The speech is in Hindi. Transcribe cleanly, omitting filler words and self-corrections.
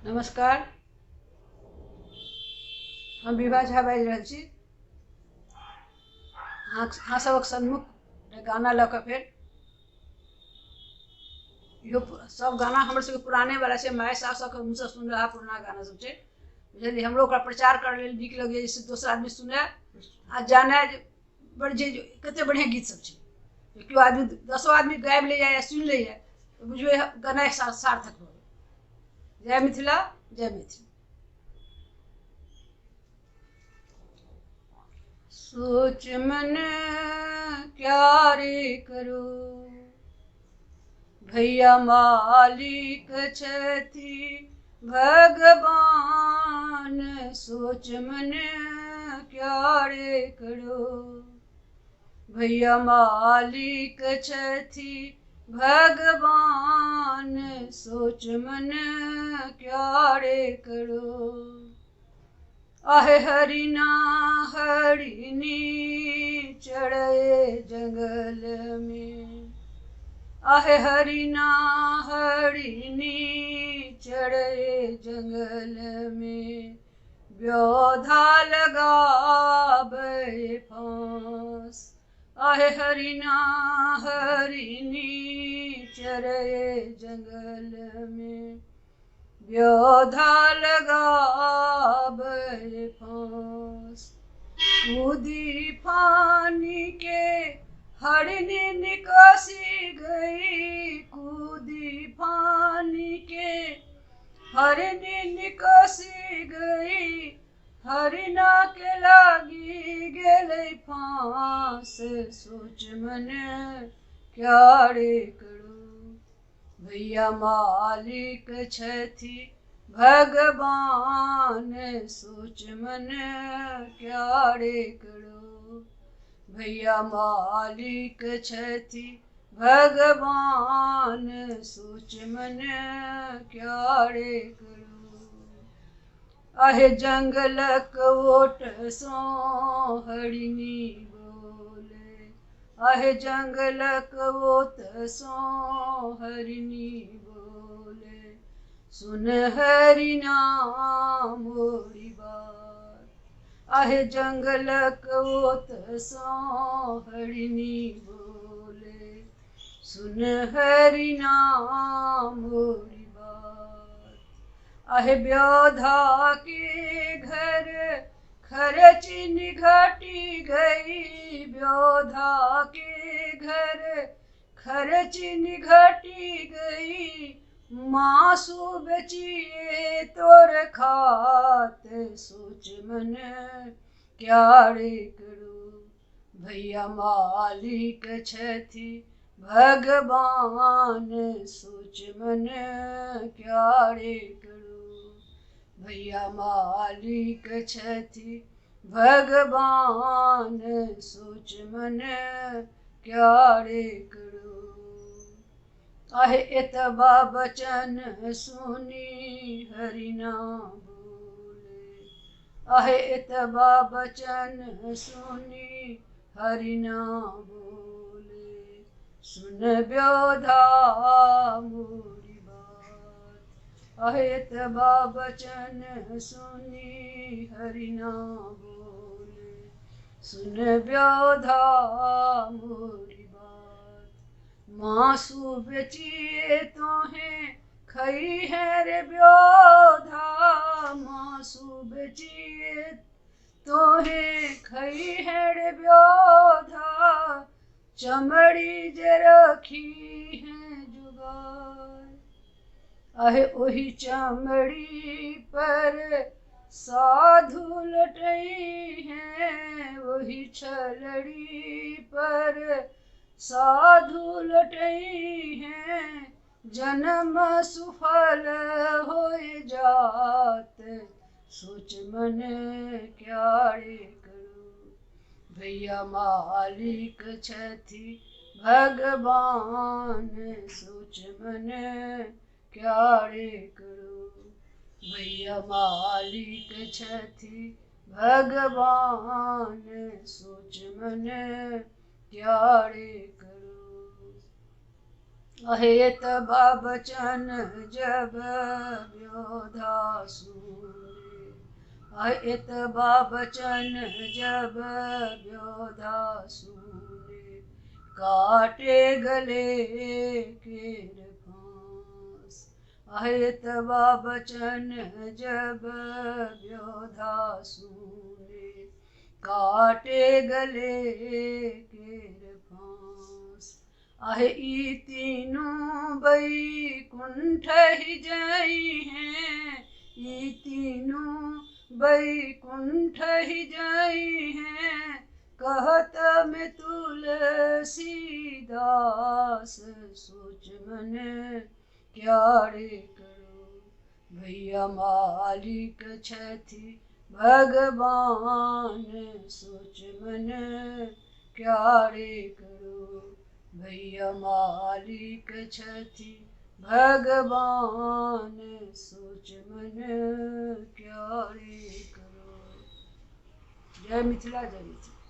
नमस्कार। हम विभा झा बाजि रहल छी। अहाँ सबक सन्मुख गाना लऽ कऽ फेर इहो सब गाना हमर सबके पुराने वाला छै, माय सासक मुँहसँ सुनि रहा पुराना गाना सब छै, बुझलियै। हमरो ओकरा प्रचार करै लेल नीक लगैए, जैसे दोसर आदमी सुनै आ जानै बड़ जे कते बढ़िआँ गीत सब छै। केओ आदमी 10 आदमी गाबि लैए या सुनि लैए तऽ बुझियौ गाना सार्थक भऽ गेल। जय मिथिला, जय मैथिली। सोच मन क्या रे करो, भैया मालिक छथि भगवान। सोच मन क्या रे करो, भैया मालिक छथि भगवान। सोच मन क्या रे करो, आहे हरिना हरिणी चढ़े जंगल में। आहे हरिना हरिणी चढ़े जंगल में, ब्योधा लगावे फांस। आहे हरिना हरिणी चढ़े जंगल में, ब्योधा लगावे फांस। कूदी पानी के हरिणी निकासी गई, कूदी पानी के हरिणी निकासी गई। हरिना के लागी गेलै फांस। सोच मन क्या रे करो, भैया मालिक छथि भगवान। सोच मन क्या रे करो, भैया मालिक छथि भगवान। सोच मन क्या रे करो, आहे जंगलक ओट सँ हरिणी बोले। आहे जंगलक ओट सँ हरिणी बोले, सुन हरिना मोरी बात। आहे जंगलक ओट सँ हरिणी बोले, सुन हरिना मोरी बात। आहे ब्योधा के घर खरची निघटी गई, ब्योधा के घर खरची निघटी गई। मासू बेचिए तोर खात। सोच मन क्या रे करो, भैया मालिक छथि भगवान। सोच मन क्या रे करो, भैया मालिक छथि भगवान। सोच मन क्या रे करो, आहे एतबा बचन सुनी हरिना बोले। आहे एतबा बचन सुनी हरिना बोले, सुन ब्योधा मोरी बात। आहे एतबा बचन सुनी हरिना बोले, सुन ब्योधा मोरी बात। मासू बेचिए तोहें खई है रे ब्योधा, मासू बेचिए तोहें खई है रे ब्योधा। चमड़ी जे रखी है जुगार, आहे ओही चमड़ी पर साधु लटई हैं। वही छलड़ी पर साधु लटई हैं, जन्म सुफल होए जात। सोच मन क्या रे करो, भैया मालिक छथि भगवान। सोच मन क्या रे करो, भैया मालिक छथि भगवान। सोच मन क्या रे करो। अहेत बचन जब व्योधा सुने, अहेत बचन जब व्योधा सुने, काटे गले केर फांस। अहेत बचन जब व्योधा सुने, काटे गले केर फांस। आहे ई तीनों बैकुंठ ही जई हैं, ई तीनों बैकुंठ ही जई हैं, कहत में तुलसीदास। सोच मन क्या रे करो, भैया मालिक छथि भगवान। सोच मन क्या रे करो, भैया मालिक छथि भगवान। सोच मन क्या रे करो। जय मिथिला, जय मिथिला।